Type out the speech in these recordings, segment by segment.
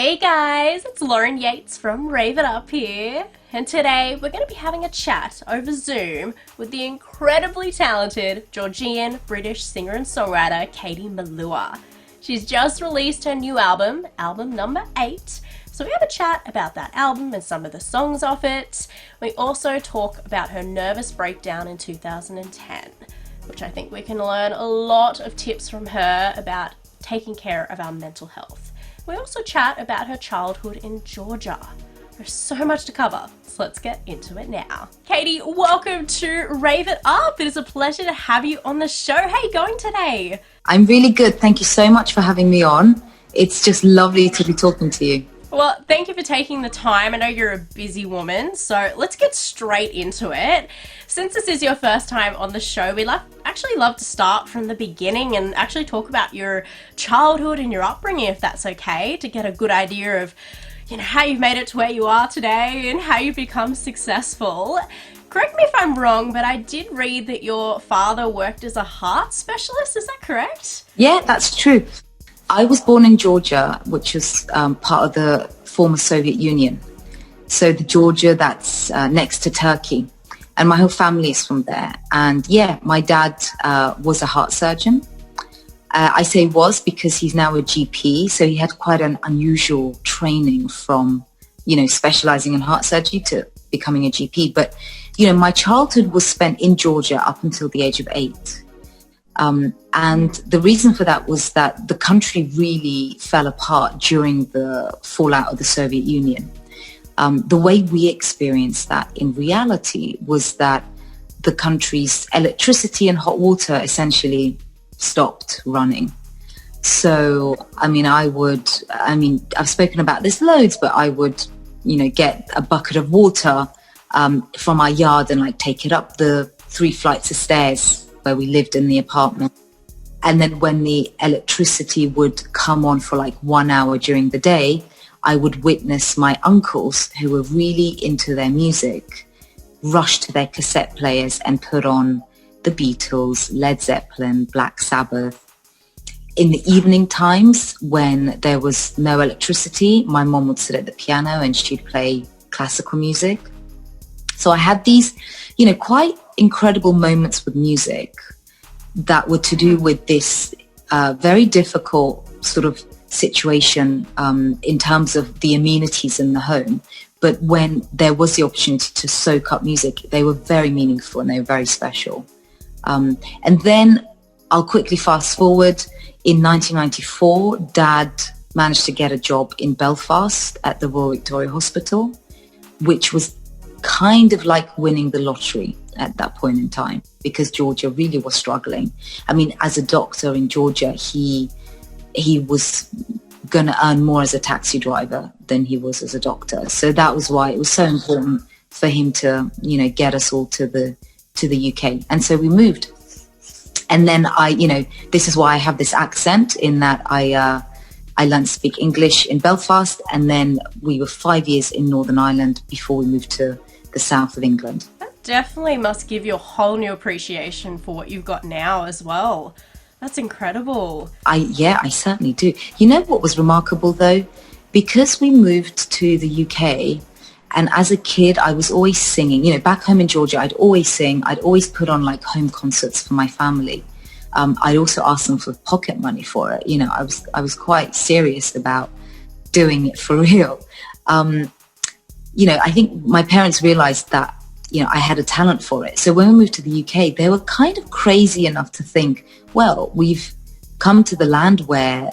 Hey guys, it's Lauren Yates from Rave here, and today we're going to be having a chat over Zoom with the incredibly talented Georgian British singer and songwriter Katie Melua. She's just released her new album number 8, so we have a chat about that album and some of the songs off it. We also talk about her nervous breakdown in 2010, which I think we can learn a lot of tips from her about taking care of our mental health. We also chat about her childhood in Georgia. There's so much to cover, so let's get into it now. Katie, welcome to Rave It Up. It is a pleasure to have you on the show. How are you going today? I'm really good. Thank you so much for having me on. It's just lovely to be talking to you. Well, thank you for taking the time. I know you're a busy woman, so let's get straight into it. Since this is your first time on the show, we actually love to start from the beginning and actually talk about your childhood and your upbringing, if that's okay, to get a good idea of, how you've made it to where you are today and how you've become successful. Correct me if I'm wrong, but I did read that your father worked as a heart specialist. Is that correct? Yeah, that's true. I was born in Georgia, which is part of the former Soviet Union. So the Georgia that's next to Turkey. And my whole family is from there. And yeah, my dad was a heart surgeon. I say was because he's now a GP. So he had quite an unusual training from, specializing in heart surgery to becoming a GP. But, my childhood was spent in Georgia up until the age of 8. And the reason for that was that the country really fell apart during the fallout of the Soviet Union. The way we experienced that in reality was that the country's electricity and hot water essentially stopped running. So, I've spoken about this loads, but I would, get a bucket of water from our yard and take it up the 3 flights of stairs where we lived in the apartment. And then when the electricity would come on for 1 hour during the day, I would witness my uncles, who were really into their music, rush to their cassette players and put on the Beatles, Led Zeppelin, Black Sabbath. In the evening times when there was no electricity, my mom would sit at the piano and she'd play classical music. So I had these, quite incredible moments with music that were to do with this very difficult sort of situation in terms of the amenities in the home. But when there was the opportunity to soak up music, they were very meaningful and they were very special. And then I'll quickly fast forward. In 1994, Dad managed to get a job in Belfast at the Royal Victoria Hospital, which was kind of like winning the lottery at that point in time, because Georgia really was struggling. As a doctor in Georgia, he was going to earn more as a taxi driver than he was as a doctor. So that was why it was so important for him to, get us all to the UK. And so we moved. And then this is why I have this accent, in that I learned to speak English in Belfast, and then we were 5 years in Northern Ireland before we moved to the south of England. That definitely must give you a whole new appreciation for what you've got now as well. That's incredible. I certainly do. You know what was remarkable though? Because we moved to the UK, and as a kid I was always singing. Back home in Georgia, I'd always sing. I'd always put on home concerts for my family. I'd also ask them for pocket money for it. I was quite serious about doing it for real. I think my parents realized that, I had a talent for it. So when we moved to the UK, they were kind of crazy enough to think, well, we've come to the land where,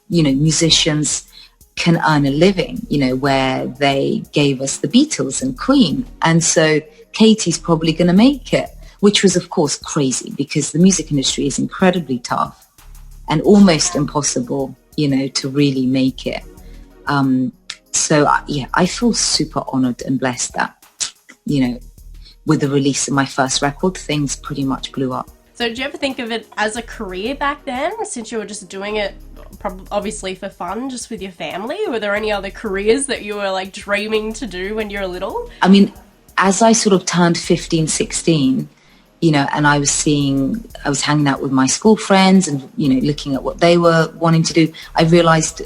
musicians can earn a living, where they gave us the Beatles and Queen. And so Katie's probably going to make it, which was, of course, crazy, because the music industry is incredibly tough and almost impossible, to really make it. I feel super honored and blessed that, with the release of my first record, things pretty much blew up. So did you ever think of it as a career back then, since you were just doing it obviously for fun, just with your family? Were there any other careers that you were dreaming to do when you were little? As I sort of turned 15, 16, and I was hanging out with my school friends and, looking at what they were wanting to do. I realized,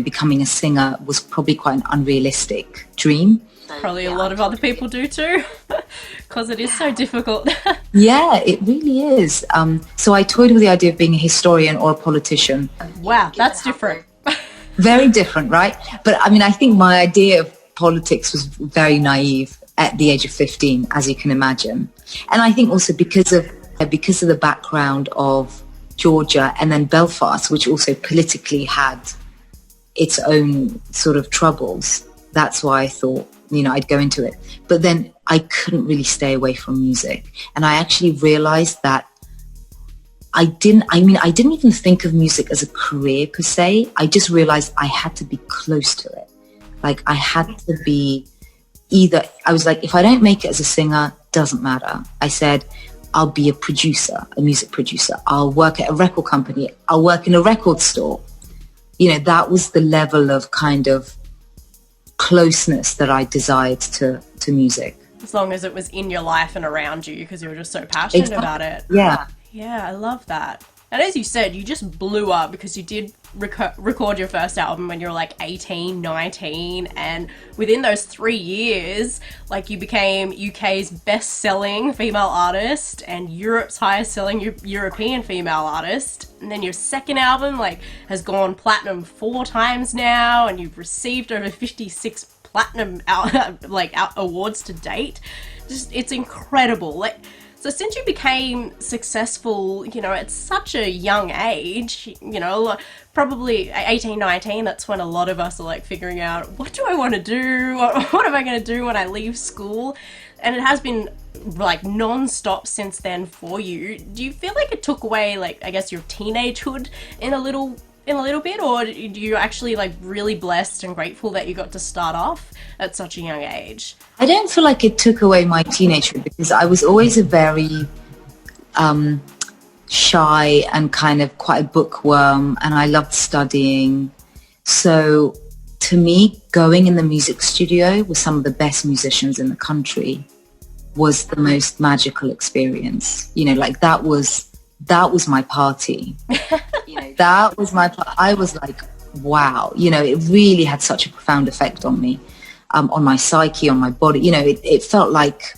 becoming a singer was probably quite an unrealistic dream. Probably a lot of other people do too, because it is so difficult. Yeah, it really is. So I toyed with the idea of being a historian or a politician. Wow, that's different. Very different, right? But I mean, I think my idea of politics was very naive at the age of 15, as you can imagine. And I think also because of the background of Georgia and then Belfast, which also politically had its own sort of troubles, that's why I thought, I'd go into it. But then I couldn't really stay away from music. And I actually realized that I didn't even think of music as a career per se. I just realized I had to be close to it. Like I had to be I was like, if I don't make it as a singer, doesn't matter. I said, I'll be a producer, a music producer. I'll work at a record company. I'll work in a record store. That was the level of kind of closeness that I desired to music. As long as it was in your life and around you, because you were just so passionate about it. Yeah. Yeah, I love that. And as you said, you just blew up because you did record your first album when you were like 18, 19. And within those 3 years, like you became UK's best-selling female artist and Europe's highest-selling European female artist. And then your second album has gone platinum 4 times now, and you've received over 56 platinum awards to date. It's incredible. So since you became successful, at such a young age, probably 18, 19, that's when a lot of us are figuring out, what do I want to do? What am I going to do when I leave school? And it has been non-stop since then for you. Do you feel like it took away, I guess, your teenagehood in a little bit, or do you actually really blessed and grateful that you got to start off at such a young age? I don't feel like it took away my teenagehood because I was always a very shy and kind of quite a bookworm, and I loved studying. So to me, going in the music studio with some of the best musicians in the country was the most magical experience. That was my party. That was I was like, wow, it really had such a profound effect on me, on my psyche, on my body. It felt like,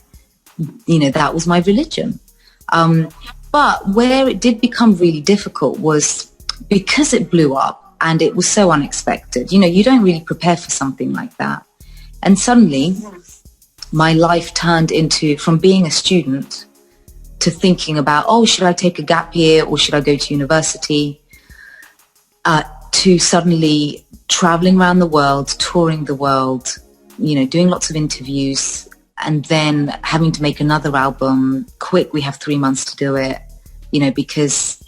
that was my religion. But where it did become really difficult was because it blew up and it was so unexpected. You don't really prepare for something like that. And suddenly my life turned into, from being a student to thinking about, should I take a gap year or should I go to university? To suddenly traveling around the world, touring the world, doing lots of interviews, and then having to make another album quick. We have 3 months to do it, because,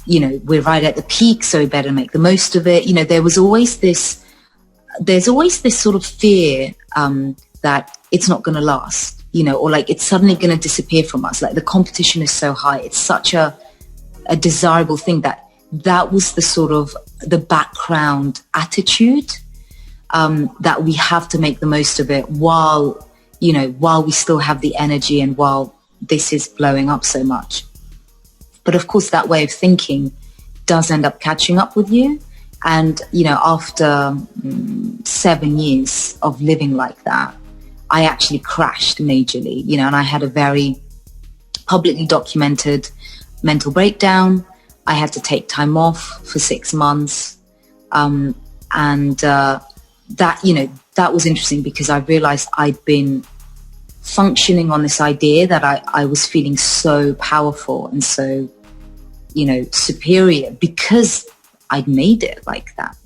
we're right at the peak, so we better make the most of it. There's always this sort of fear that it's not going to last, or it's suddenly going to disappear from us. The competition is so high. It's such a desirable thing that was the sort of the background attitude, that we have to make the most of it while we still have the energy and while this is blowing up so much. But of course, that way of thinking does end up catching up with you. And, after 7 years of living like that, I actually crashed majorly, and I had a very publicly documented mental breakdown. I had to take time off for 6 months. That was interesting because I realized I'd been functioning on this idea that I was feeling so powerful and so, superior because I'd made it like that,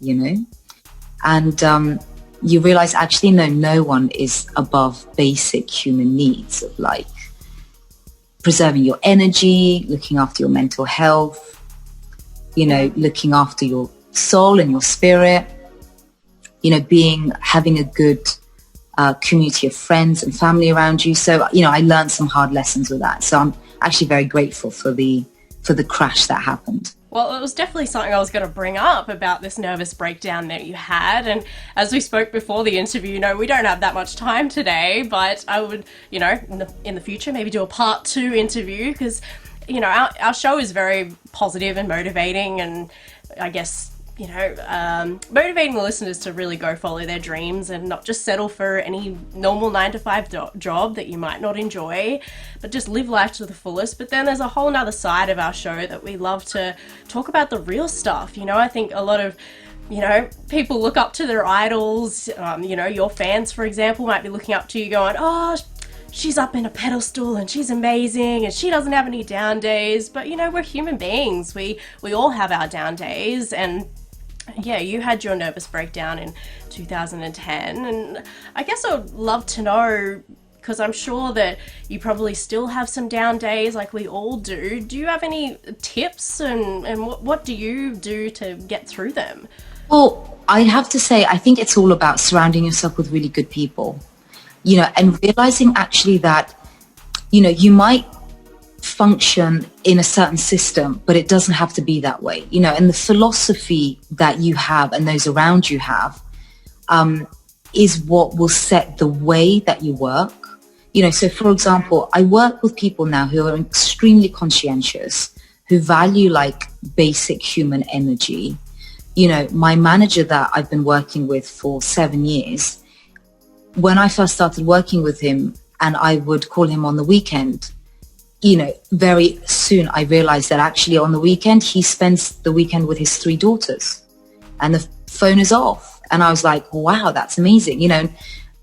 And you realize actually, no one is above basic human needs of preserving your energy, looking after your mental health, looking after your soul and your spirit, having a good community of friends and family around you. So, I learned some hard lessons with that. So I'm actually very grateful for the crash that happened. Well, it was definitely something I was going to bring up about this nervous breakdown that you had. And as we spoke before the interview, we don't have that much time today, but I would, in the future, maybe do a part 2 interview because, our show is very positive and motivating, and I guess, motivating the listeners to really go follow their dreams and not just settle for any normal 9-to-5 job that you might not enjoy, but just live life to the fullest. But then there's a whole nother side of our show that we love to talk about, the real stuff. I think a lot of people look up to their idols. Your fans, for example, might be looking up to you going, oh, she's up in a pedestal and she's amazing and she doesn't have any down days. But we're human beings. We all have our down days. And yeah, you had your nervous breakdown in 2010, and I guess I would love to know, because I'm sure that you probably still have some down days like we all do. Do you have any tips, and what do you do to get through them? Well, I have to say, I think it's all about surrounding yourself with really good people, and realizing actually that, you might function in a certain system, but it doesn't have to be that way, and the philosophy that you have and those around you have is what will set the way that you work. So for example, I work with people now who are extremely conscientious, who value like basic human energy. My manager that I've been working with for 7 years, when I first started working with him and I would call him on the weekend, very soon I realized that actually on the weekend, he spends the weekend with his 3 daughters and the phone is off. And I was like, wow, that's amazing.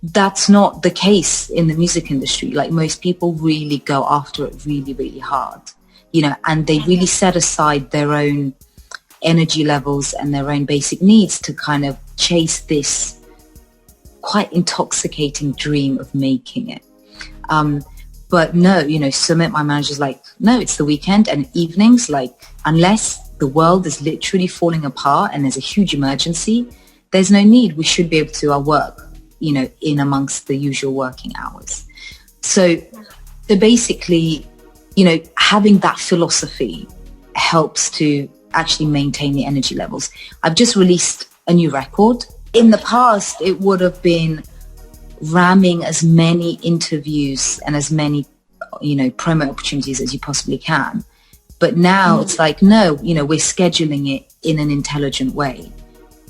That's not the case in the music industry. Like, most people really go after it really, really hard, and they really set aside their own energy levels and their own basic needs to kind of chase this quite intoxicating dream of making it. But no, Sumit, my manager's like, no, it's the weekend and evenings. Like, unless the world is literally falling apart and there's a huge emergency, there's no need. We should be able to do our work, in amongst the usual working hours. So basically, having that philosophy helps to actually maintain the energy levels. I've just released a new record. In the past, it would have been ramming as many interviews and as many, promo opportunities as you possibly can. But now it's like, no, we're scheduling it in an intelligent way,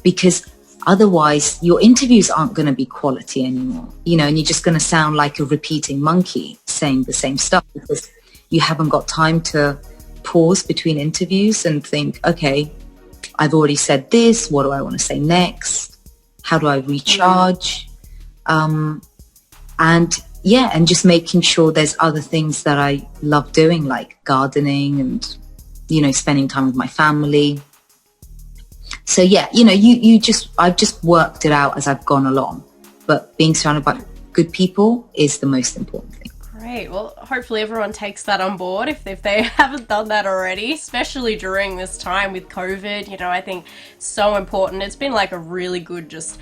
because otherwise your interviews aren't going to be quality anymore, and you're just going to sound like a repeating monkey saying the same stuff, because you haven't got time to pause between interviews and think, okay, I've already said this. What do I want to say next? How do I recharge? And just making sure there's other things that I love doing, like gardening and, spending time with my family. So yeah, I've just worked it out as I've gone along, but being surrounded by good people is the most important thing. Great. Well, hopefully everyone takes that on board if they haven't done that already, especially during this time with COVID. I think it's so important. It's been like a really good just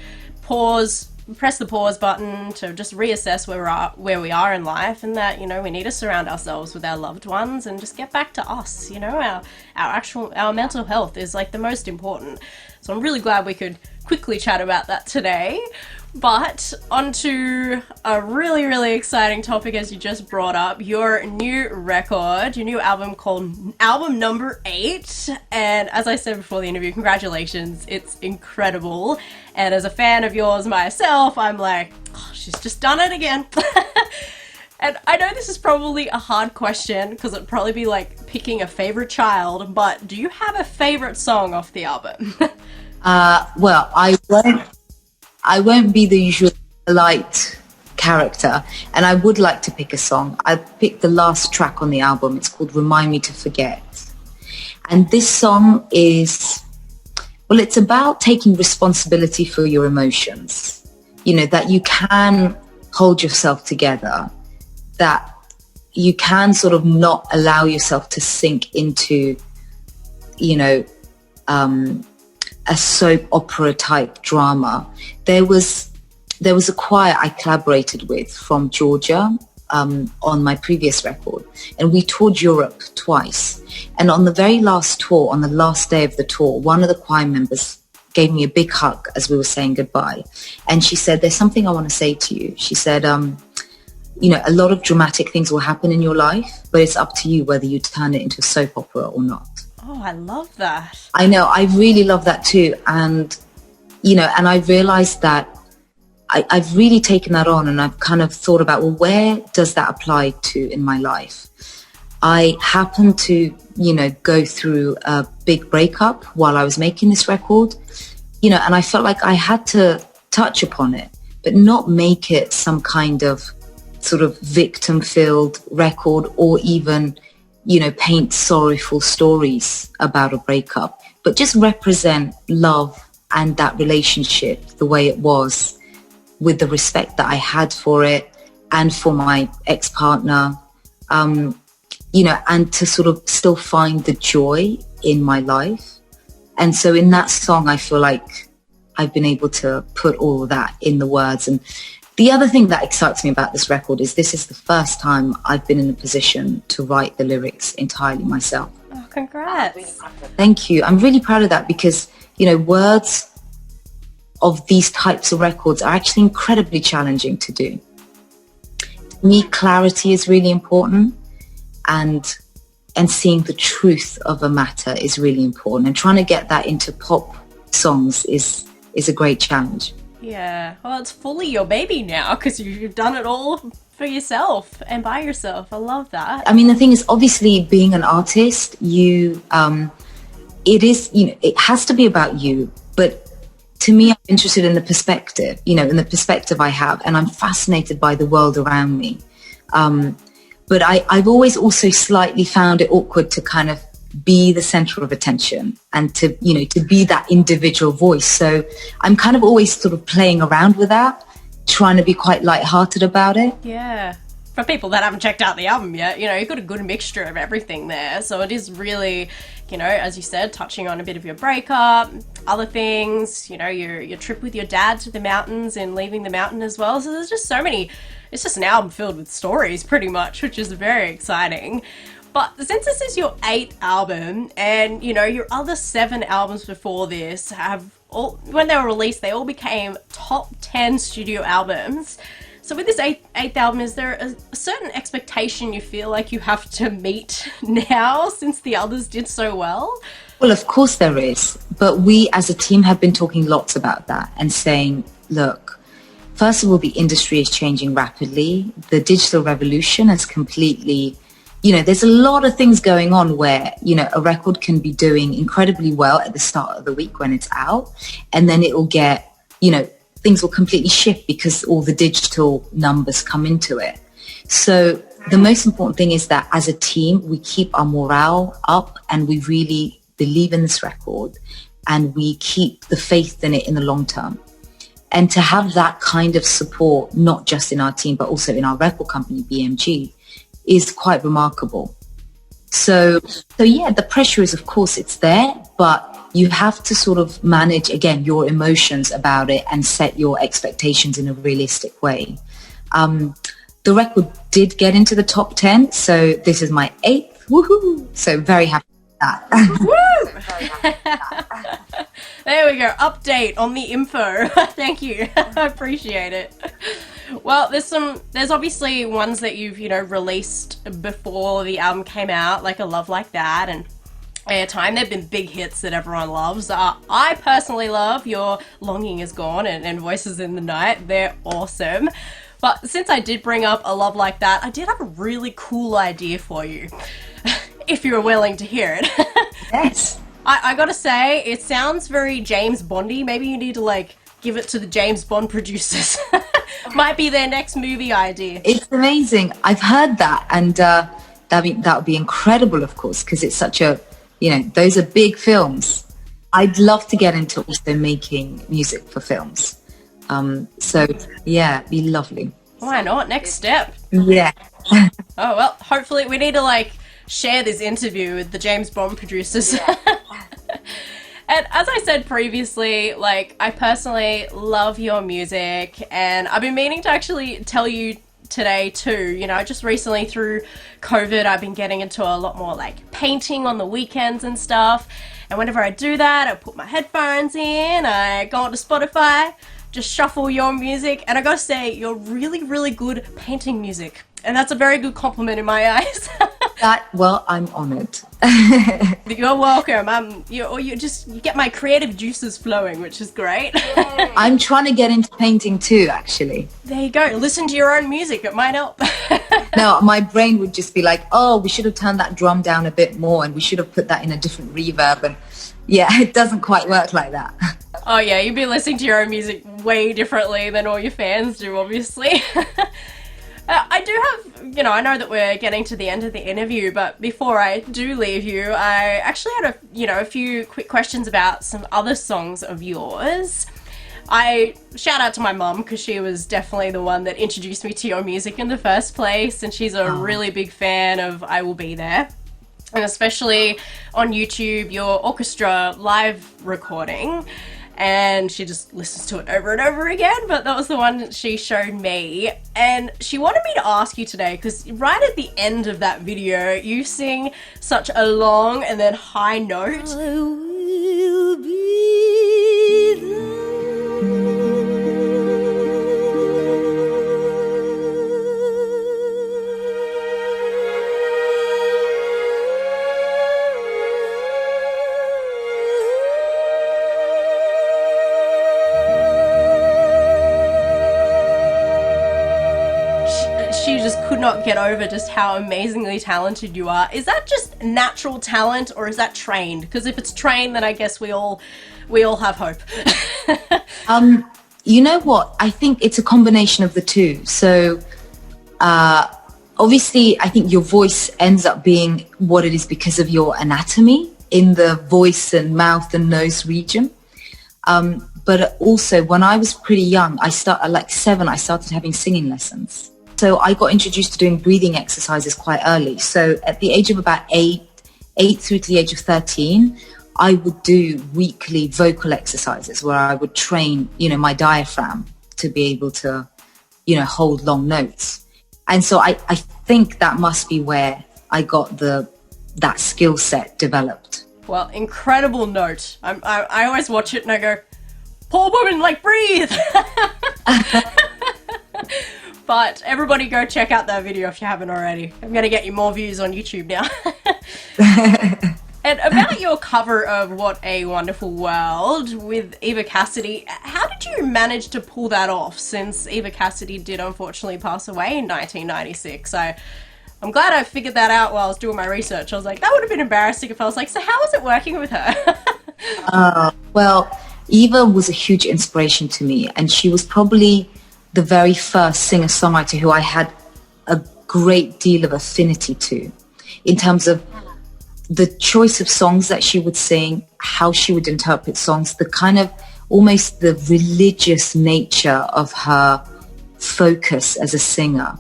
press the pause button to just reassess where we are in life, and that, we need to surround ourselves with our loved ones and just get back to us. Our mental health is like the most important. So I'm really glad we could quickly chat about that today. But onto a really, really exciting topic, as you just brought up, your new record, your new album called Album Number 8. And as I said before the interview, congratulations, it's incredible. And as a fan of yours myself, I'm like, oh, she's just done it again. And I know this is probably a hard question, because it'd probably be like picking a favorite child, but do you have a favorite song off the album? Well, I won't be the usual light character, and I would like to pick a song. I picked the last track on the album. It's called Remind Me to Forget. And this song is, well, it's about taking responsibility for your emotions, that you can hold yourself together, that you can sort of not allow yourself to sink into, a soap opera type drama. There was a choir I collaborated with from Georgia, on my previous record. And we toured Europe twice. And on the very last tour, on the last day of the tour, one of the choir members gave me a big hug as we were saying goodbye. And she said, there's something I want to say to you. She said, you know, a lot of dramatic things will happen in your life, but it's up to you whether you turn it into a soap opera or not. Oh, I love that. I know, I really love that too. And, you know, and I realized that I've really taken that on, and I've kind of thought about, well, where does that apply to in my life? I happened to, you know, go through a big breakup while I was making this record, you know, and I felt like I had to touch upon it, but not make it some kind of sort of victim-filled record, or even, you know, paint sorrowful stories about a breakup, but just represent love and that relationship the way it was, with the respect that I had for it and for my ex-partner, you know, and to sort of still find the joy in my life. And so in that song, I feel like I've been able to put all of that in the words. And the other thing that excites me about this record is this is the first time I've been in a position to write the lyrics entirely myself. Oh, congrats. Thank you. I'm really proud of that because, you know, words of these types of records are actually incredibly challenging to do. To me, clarity is really important, and seeing the truth of a matter is really important, and trying to get that into pop songs is a great challenge. Yeah, well, it's fully your baby now because you've done it all for yourself and by yourself. I love that. I mean, the thing is, obviously, being an artist, it is, you know, it has to be about you, but to me, I'm interested in the perspective, you know, in the perspective I have, and I'm fascinated by the world around me. But I've always also slightly found it awkward to kind of be the center of attention and to, you know, to be that individual voice. So I'm kind of always sort of playing around with that, trying to be quite lighthearted about it. Yeah. For people that haven't checked out the album yet, you know, you've got a good mixture of everything there. So it is really, you know, as you said, touching on a bit of your breakup, other things, you know, your trip with your dad to the mountains and leaving the mountain as well. So there's just so many, it's just an album filled with stories pretty much, which is very exciting. But since this is your 8th album, and, you know, your other 7 albums before this have all, when they were released, they all became top 10 studio albums. So with this eighth album, is there a certain expectation you feel like you have to meet now since the others did so well? Well, of course there is. But we as a team have been talking lots about that and saying, look, first of all, the industry is changing rapidly. The digital revolution has completely, you know, there's a lot of things going on where, you know, a record can be doing incredibly well at the start of the week when it's out, and then it will get, you know, things will completely shift because all the digital numbers come into it. So the most important thing is that as a team, we keep our morale up and we really believe in this record and we keep the faith in it in the long term. And to have that kind of support, not just in our team, but also in our record company, BMG, is quite remarkable. So yeah, the pressure is, of course, it's there, but you have to sort of manage, again, your emotions about it and set your expectations in a realistic way. The record did get into the top 10, so this is my 8th. Woohoo! So very happy with that. There we go. Update on the info. Thank you. I appreciate it. Well, there's obviously ones that you've, you know, released before the album came out, like A Love Like That and Airtime. They've been big hits that everyone loves. I personally love your Longing Is Gone and Voices in the Night. They're awesome. But since I did bring up A Love Like That, I did have a really cool idea for you, if you're willing to hear it. Yes. I gotta say, it sounds very James Bondy. Maybe you need to, like, give it to the James Bond producers. Might be their next movie idea. It's amazing. I've heard that, and that would be incredible, of course, because it's such a, you know, those are big films. I'd love to get into also making music for films. So yeah, it'd be lovely. Why not? Next step. Yeah. Oh, well, hopefully we need to, like, share this interview with the James Bond producers. And as I said previously, like, I personally love your music, and I've been meaning to actually tell you today too. You know, just recently through COVID, I've been getting into a lot more like painting on the weekends and stuff. And whenever I do that, I put my headphones in, I go onto Spotify, just shuffle your music, and I gotta say, you're really, really good painting music. And that's a very good compliment in my eyes. Well, I'm honoured. You're welcome. You get my creative juices flowing, which is great. I'm trying to get into painting too, actually. There you go. Listen to your own music. It might help. No, my brain would just be like, oh, we should have turned that drum down a bit more and we should have put that in a different reverb. And yeah, it doesn't quite work like that. Oh yeah, you'd be listening to your own music way differently than all your fans do, obviously. I do have, I know that we're getting to the end of the interview, but before I do leave you, I actually had a few quick questions about some other songs of yours. I shout out to my mum because she was definitely the one that introduced me to your music in the first place, and she's a really big fan of I Will Be There. And especially on YouTube, your orchestra live recording. And she just listens to it over and over again, but that was the one that she showed me. And she wanted me to ask you today, because right at the end of that video, you sing such a long and then high note. I will be there. She just could not get over just how amazingly talented you are. Is that just natural talent or is that trained? Because if it's trained, then I guess we all have hope. You know what? I think it's a combination of the two. So obviously, I think your voice ends up being what it is because of your anatomy in the voice and mouth and nose region. But also, when I was pretty young, at like 7, I started having singing lessons. So I got introduced to doing breathing exercises quite early. So at the age of about 8 through to the age of 13, I would do weekly vocal exercises where I would train, my diaphragm to be able to, hold long notes. And so I think that must be where I got that skill set developed. Well, incredible note. I always watch it and I go, poor woman, like, breathe. But everybody go check out that video if you haven't already. I'm going to get you more views on YouTube now. And about your cover of What a Wonderful World with Eva Cassidy, how did you manage to pull that off, since Eva Cassidy did unfortunately pass away in 1996? I'm glad I figured that out while I was doing my research. I was like, that would have been embarrassing if I was like, so how was it working with her? Well, Eva was a huge inspiration to me, and she was probably the very first singer-songwriter who I had a great deal of affinity to, in terms of the choice of songs that she would sing, how she would interpret songs, the kind of almost the religious nature of her focus as a singer.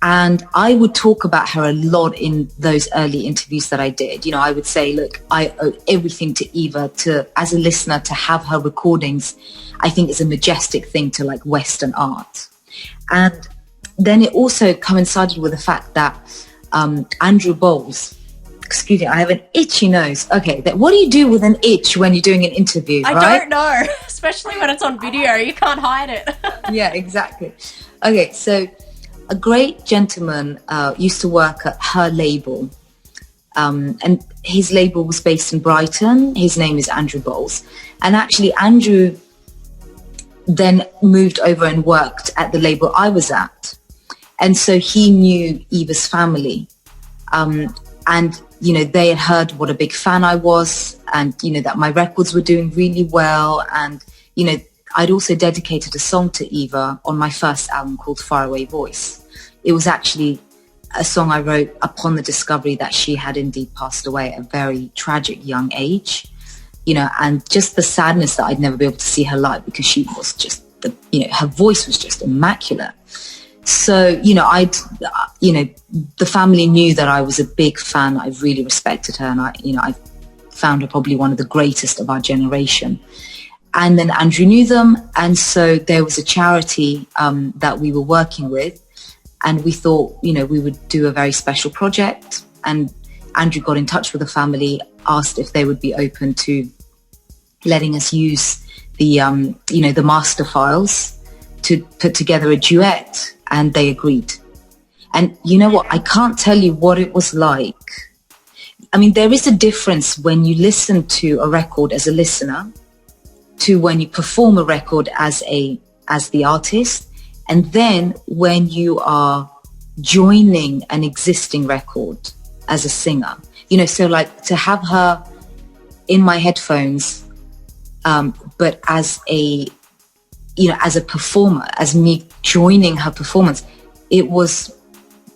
And I would talk about her a lot in those early interviews that I did. I would say, look, I owe everything to Eva. As a listener, to have her recordings, I think is a majestic thing to like Western art. And then it also coincided with the fact that Andrew Bowles, excuse me, I have an itchy nose. Okay, what do you do with an itch when you're doing an interview? I don't know, especially when it's on video. You can't hide it. Yeah, exactly. Okay, so a great gentleman used to work at her label, and his label was based in Brighton. His name is Andrew Bowles. And actually, Andrew then moved over and worked at the label I was at. And so he knew Eva's family. And, they had heard what a big fan I was, and, that my records were doing really well. And, I'd also dedicated a song to Eva on my first album called Faraway Voice. It was actually a song I wrote upon the discovery that she had indeed passed away at a very tragic young age, and just the sadness that I'd never be able to see her live, because she was just, her voice was just immaculate. So, the family knew that I was a big fan. I really respected her, and I found her probably one of the greatest of our generation. And then Andrew knew them, and so there was a charity that we were working with, And we thought, we would do a very special project. And Andrew got in touch with the family, asked if they would be open to letting us use the, the master files to put together a duet, and they agreed. And you know what? I can't tell you what it was like. I mean, there is a difference when you listen to a record as a listener to when you perform a record as the artist, and then when you are joining an existing record as a singer. So like to have her in my headphones, but as a performer, as me joining her performance, it was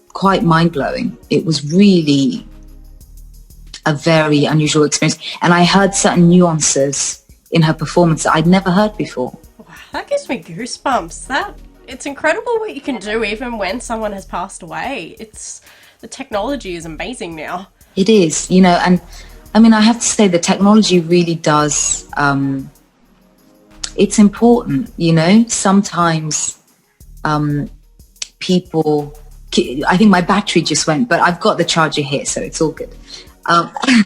quite mind-blowing. It was really a very unusual experience. And I heard certain nuances in her performance that I'd never heard before. Wow, that gives me goosebumps. It's incredible what you can do even when someone has passed away. The technology is amazing now. It is, and I mean, I have to say the technology really does, it's important, sometimes people, I think my battery just went, but I've got the charger here, so it's all good. I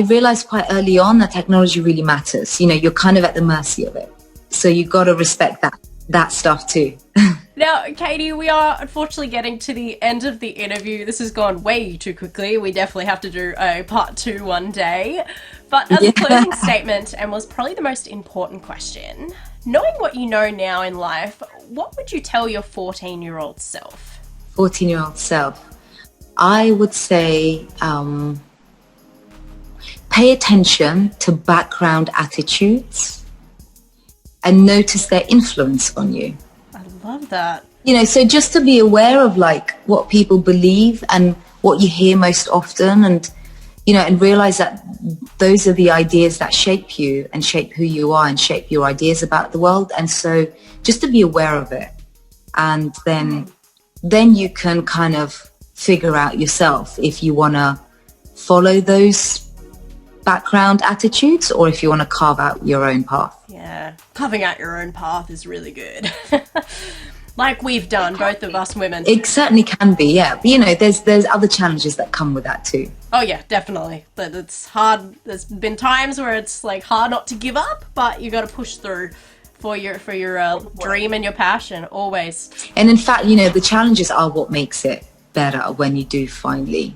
realized quite early on that technology really matters. You're kind of at the mercy of it. So you've got to respect that stuff too. Now, Katie, we are unfortunately getting to the end of the interview. This has gone way too quickly. We definitely have to do a part 2 one day. But as a closing statement, and was probably the most important question, knowing what you know now in life, what would you tell your 14-year-old self? 14-year-old self? I would say pay attention to background attitudes and notice their influence on you. I love that. So just to be aware of like what people believe and what you hear most often, and and realize that those are the ideas that shape you and shape who you are and shape your ideas about the world. And so just to be aware of it, and then you can kind of figure out yourself if you want to follow those background attitudes or if you want to carve out your own path. Yeah, carving out your own path is really good. Like we've done, both of us women. It certainly can be, yeah. But, there's other challenges that come with that too. Oh yeah, definitely. But it's hard. There's been times where it's like hard not to give up, but you got to push through for your dream and your passion always. And in fact, the challenges are what makes it better when you do finally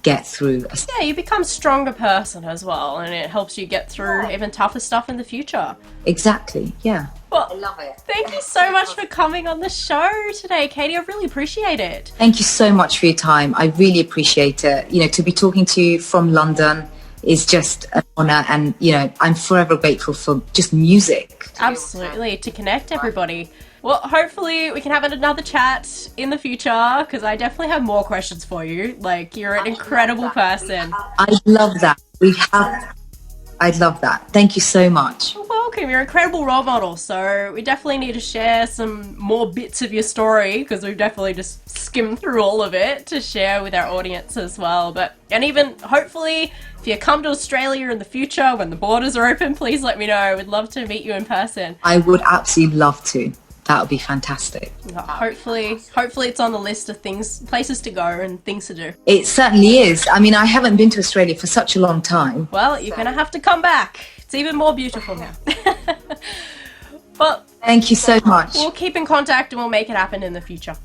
get through. Yeah, you become a stronger person as well, and it helps you get through even tougher stuff in the future. Exactly, yeah. Well, I love it. Thank you so much for coming on the show today, Katie. I really appreciate it. Thank you so much for your time. I really appreciate it. To be talking to you from London is just an honor, and I'm forever grateful for just music. Absolutely, to connect everybody. Well, hopefully we can have another chat in the future, because I definitely have more questions for you. Like, you're an incredible person. I'd love that. I'd love that. Thank you so much. You're welcome. You're an incredible role model. So we definitely need to share some more bits of your story, because we've definitely just skimmed through all of it to share with our audience as well. And even hopefully if you come to Australia in the future when the borders are open, please let me know. We'd love to meet you in person. I would absolutely love to. That would be fantastic. Hopefully it's on the list of places to go and things to do. It certainly is. I mean, I haven't been to Australia for such a long time. Well, you're going to have to come back. It's even more beautiful now. Well, thank you so much. We'll keep in contact and we'll make it happen in the future.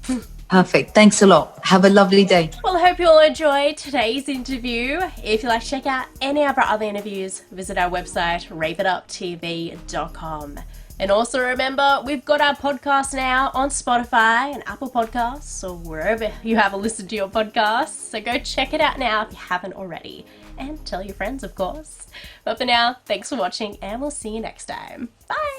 Perfect. Thanks a lot. Have a lovely day. Well, I hope you all enjoyed today's interview. If you'd like to check out any of our other interviews, visit our website, raveituptv.com. And also remember, we've got our podcast now on Spotify and Apple Podcasts, or wherever you have a listen to your podcasts. So go check it out now if you haven't already. And tell your friends, of course. But for now, thanks for watching, and we'll see you next time. Bye!